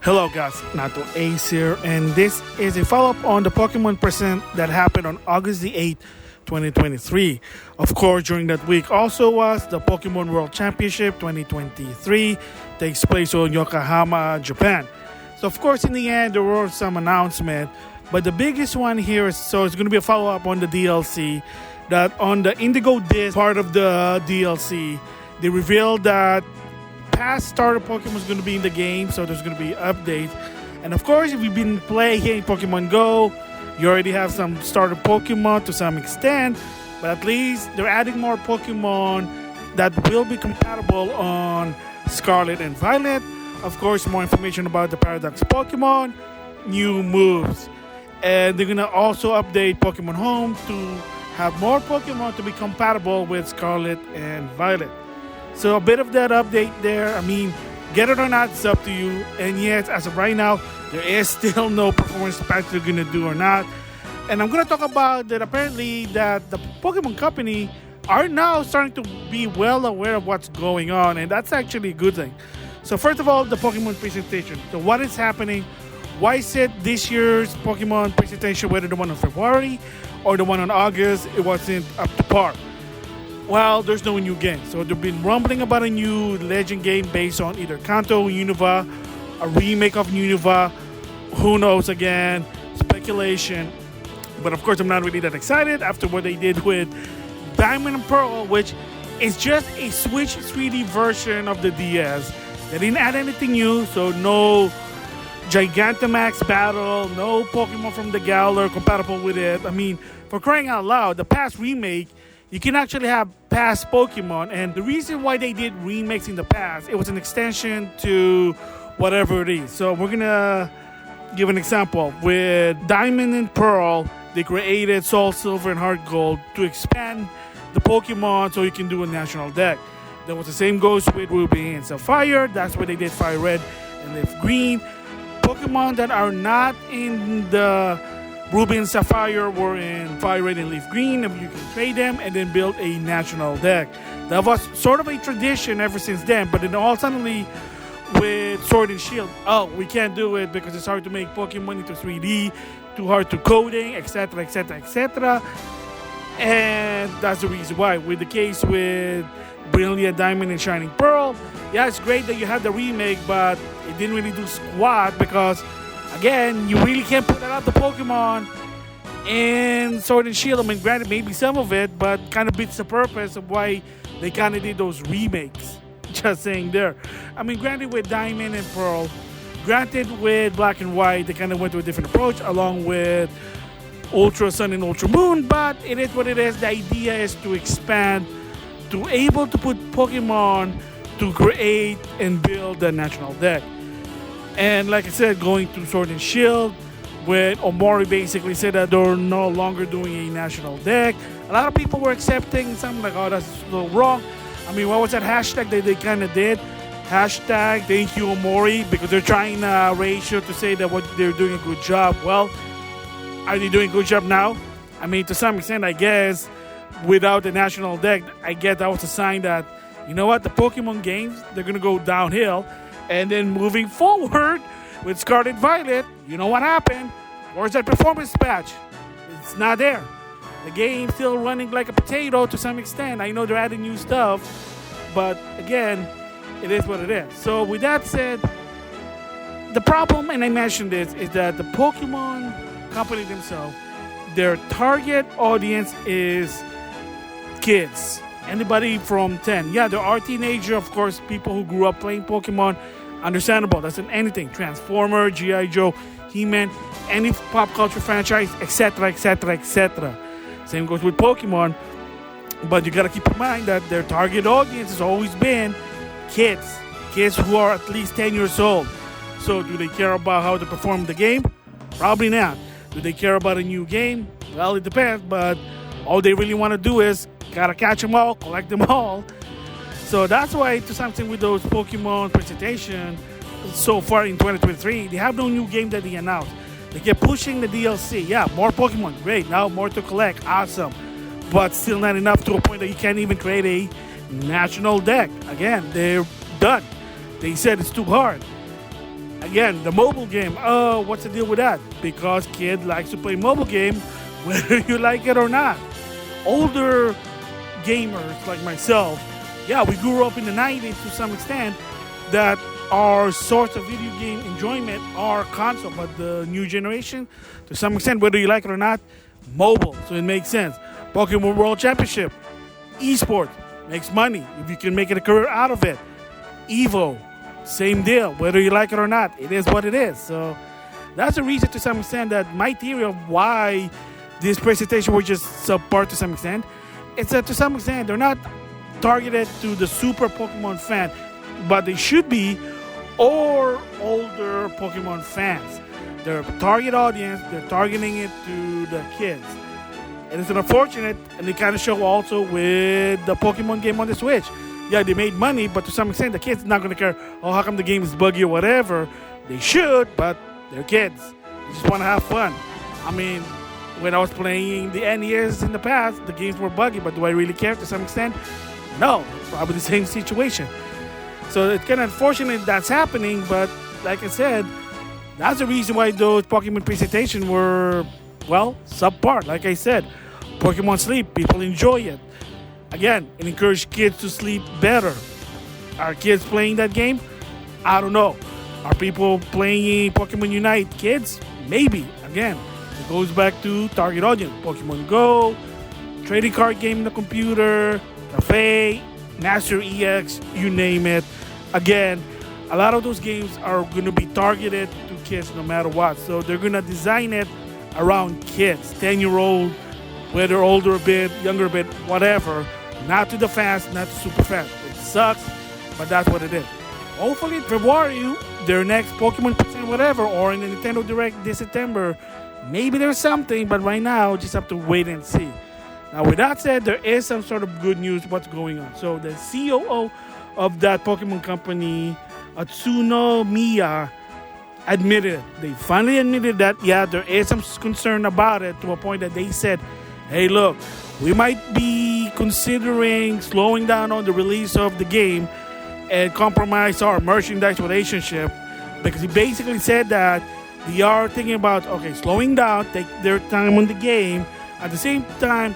Hello guys, NautoAce here, and this is a follow-up on the Pokemon Present that happened on August the 8th, 2023. Of course, during that week also was the Pokemon World Championship 2023, takes place in Yokohama, Japan. So of course, in the end, there were some announcements, but the biggest one here is, so it's going to be a follow-up on the DLC, that on the Indigo Disk part of the DLC, they revealed that past starter Pokemon is going to be in the game, so there's going to be updates. And of course, if you've been playing Pokemon Go, you already have some starter Pokemon to some extent, but at least they're adding more Pokemon that will be compatible on Scarlet and Violet. Of course, more information about the Paradox Pokemon, new moves. And they're going to also update Pokemon Home to have more Pokemon to be compatible with Scarlet and Violet. So a bit of that update there. I mean, get it or not, it's up to you. And yes, as of right now, there is still no performance patch they're going to do or not. And I'm going to talk about that apparently that the Pokémon Company are now starting to be well aware of what's going on. And that's actually a good thing. So first of all, the Pokemon presentation. So what is happening? Why is it this year's Pokemon presentation, whether the one in February or the one in August, it wasn't up to par? Well, there's no new game. So they've been rumbling about a new Legend game based on either Kanto, Unova, a remake of Unova. Who knows again? Speculation. But of course, I'm not really that excited after what they did with Diamond and Pearl, which is just a Switch 3D version of the DS. They didn't add anything new, so no Gigantamax battle, no Pokemon from the Galar compatible with it. I mean, for crying out loud, the past remake, you can actually have past Pokemon, and the reason why they did remakes in the past, it was an extension to whatever it is. So we're gonna give an example. With Diamond and Pearl, they created Soul Silver and Heart Gold to expand the Pokemon so you can do a National Dex. That was the same goes with Ruby and Sapphire. That's where they did Fire Red and Leaf Green. Pokemon that are not in the Ruby and Sapphire were in Fire Red and Leaf Green, and you can trade them and then build a National Dex. That was sort of a tradition ever since then, but then all suddenly with Sword and Shield, we can't do it because it's hard to make Pokemon into 3D, too hard to coding, etc., etc., etc. And that's the reason why. With the case with Brilliant Diamond and Shining Pearl, yeah, it's great that you had the remake, but it didn't really do squat because, again, you really can't put out the Pokemon in Sword and Shield. I mean, granted, maybe some of it, but kind of beats the purpose of why they kind of did those remakes. Just saying there. I mean, granted, with Diamond and Pearl, granted, with Black and White, they kind of went to a different approach along with Ultra Sun and Ultra Moon, but it is what it is. The idea is to expand, to able to put Pokemon to create and build the National Dex. And like I said, going to Sword and Shield, with Ohmori basically said that they're no longer doing a National Dex. A lot of people were accepting something like, oh, that's a little wrong. I mean, what was that hashtag that they kind of did? Hashtag thank you Ohmori, because they're trying ratio to say that what they're doing a good job. Well, are they doing a good job now? I mean, to some extent, I guess, without the National Dex, I guess that was a sign that, you know what, the Pokemon games, they're going to go downhill. And then moving forward with Scarlet Violet, you know what happened? Where's that performance patch? It's not there. The game's still running like a potato to some extent. I know they're adding new stuff, but again, it is what it is. So with that said, the problem, and I mentioned this, is that the Pokemon Company themselves, their target audience is kids. Anybody from 10. Yeah, there are teenagers, of course, people who grew up playing Pokemon. Understandable. That's in anything. Transformer, G.I. Joe, He-Man, any pop culture franchise, etc., etc., etc. Same goes with Pokemon. But you got to keep in mind that their target audience has always been kids. Kids who are at least 10 years old. So do they care about how to perform the game? Probably not. Do they care about a new game? Well, it depends. But all they really want to do is gotta catch them all, collect them all. So that's why, to something with those Pokemon presentation so far in 2023, they have no new game that they announced. They kept pushing the DLC. Yeah, more Pokemon, great. Now more to collect, awesome. But still not enough to a point that you can't even create a National Dex. Again, they're done. They said it's too hard. Again, the mobile game. What's the deal with that? Because kid likes to play mobile game, whether you like it or not. Older gamers like myself, yeah, we grew up in the 90s to some extent, that our source of video game enjoyment are console, but the new generation, to some extent, whether you like it or not, mobile. So it makes sense. Pokemon World Championship, esports, makes money if you can make it a career out of it. Evo, same deal, whether you like it or not, it is what it is. So that's the reason to some extent that my theory of why this presentation was just subpar to some extent. It's that to some extent they're not targeted to the super Pokemon fan, but they should be, or older Pokemon fans. Their target audience, they're targeting it to the kids. And it's unfortunate, and they kind of show also with the Pokemon game on the Switch. Yeah, they made money, but to some extent, the kids are not going to care, oh, how come the game is buggy or whatever. They should, but they're kids. They just want to have fun. I mean, when I was playing the NES in the past, the games were buggy, but do I really care to some extent? No, probably the same situation. So it's kind of unfortunate that's happening, but like I said, that's the reason why those Pokemon presentations were, well, subpar. Like I said, Pokemon Sleep, people enjoy it. Again, it encourages kids to sleep better. Are kids playing that game? I don't know. Are people playing Pokemon Unite kids? Maybe. Again, it goes back to target audience. Pokemon Go, trading card game in the computer, cafe, Master EX, you name it. Again, a lot of those games are going to be targeted to kids no matter what. So they're going to design it around kids, 10-year-old, whether older a bit, younger a bit, whatever. Not to the fans, not to super fans. It sucks, but that's what it is. Hopefully in February, their next Pokemon Present whatever, or in the Nintendo Direct this September, maybe there's something, but right now, just have to wait and see. Now, with that said, there is some sort of good news what's going on. So the COO of that Pokemon company, Atsuno Miya, admitted it. They finally admitted that, yeah, there is some concern about it, to a point that they said, hey, look, we might be considering slowing down on the release of the game and compromise our merchandise relationship, because he basically said that they are thinking about, okay, slowing down, take their time on the game, at the same time,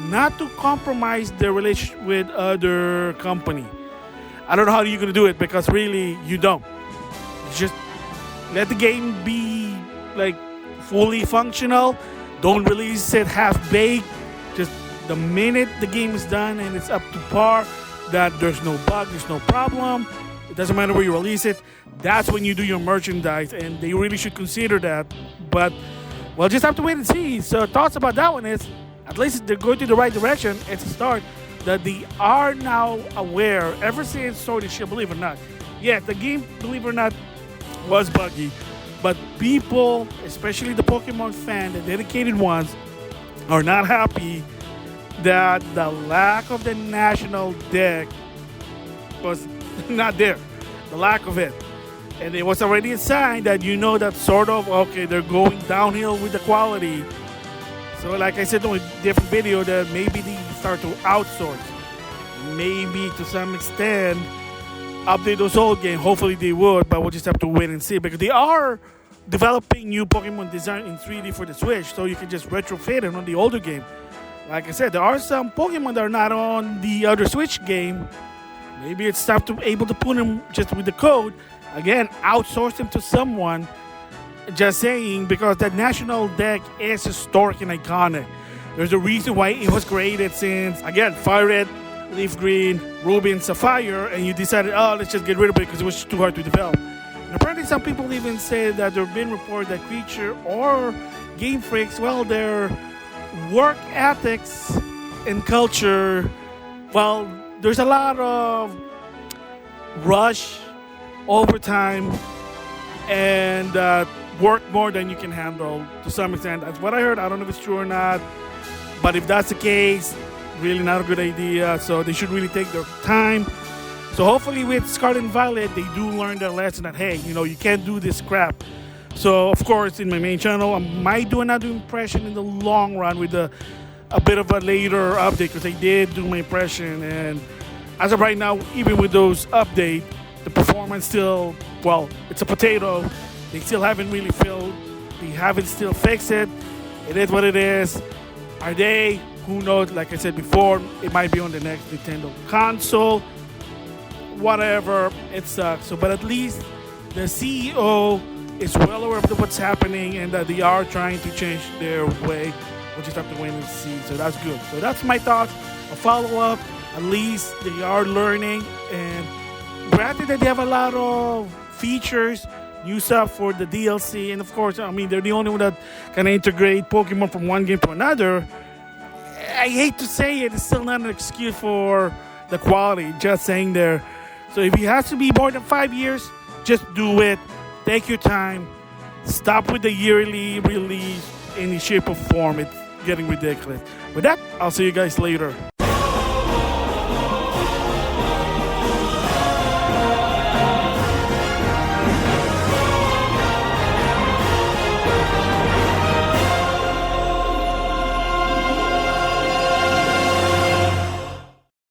not to compromise their relationship with other company. I don't know how you're going to do it, because really, you don't. Just let the game be, like, fully functional. Don't release it half-baked. Just the minute the game is done and it's up to par, that there's no bug, there's no problem, it doesn't matter where you release it, that's when you do your merchandise, and they really should consider that. But we'll just have to wait and see. So thoughts about that one is, at least they're going to the right direction. It's a start that they are now aware, ever since Sword and Shield, believe it or not. Yeah, the game, believe it or not, was buggy, but people, especially the Pokemon fan, the dedicated ones, are not happy that the lack of the National Dex was not there. The lack of it. And it was already a sign that you know that sort of, okay, they're going downhill with the quality. So like I said in a different video, that maybe they start to outsource. Maybe to some extent update those old games. Hopefully they would, but we'll just have to wait and see, because they are developing new Pokemon design in 3D for the Switch, so you can just retrofit it on the older game. Like I said, there are some Pokemon that are not on the other Switch game. Maybe it's time to able to put them just with the code. Again, outsource them to someone. Just saying, because that National Dex is historic and iconic. There's a reason why it was created since, again, Fire Red, Leaf Green, Ruby, and Sapphire, and you decided, oh, let's just get rid of it because it was too hard to develop. And apparently some people even say that there have been reports that Creature or Game Freaks, well, their work ethics and culture, well, there's a lot of rush, overtime, and work more than you can handle to some extent. That's what I heard. I don't know if it's true or not. But if that's the case, really not a good idea. So they should really take their time. So hopefully with Scarlet and Violet, they do learn their lesson that, hey, you know, you can't do this crap. So, of course, in my main channel, I might do another impression in the long run with a bit of a later update, because I did do my impression. And as of right now, even with those updates, the performance still, well, it's a potato. They still haven't really filled. They haven't still fixed it. It is what it is. Are they? Who knows? Like I said before, it might be on the next Nintendo console. Whatever. It sucks. So, but at least the CEO is well aware of what's happening and that they are trying to change their way. We'll just have to wait and see. So that's good. So that's my thoughts. A follow-up. At least they are learning. And granted that they have a lot of features, new stuff for the DLC. And of course, I mean, they're the only one that can integrate Pokemon from one game to another. I hate to say it, it's still not an excuse for the quality. Just saying there. So if it has to be more than 5 years, just do it. Take your time. Stop with the yearly release in any shape or form. It's getting ridiculous. With that, I'll see you guys later.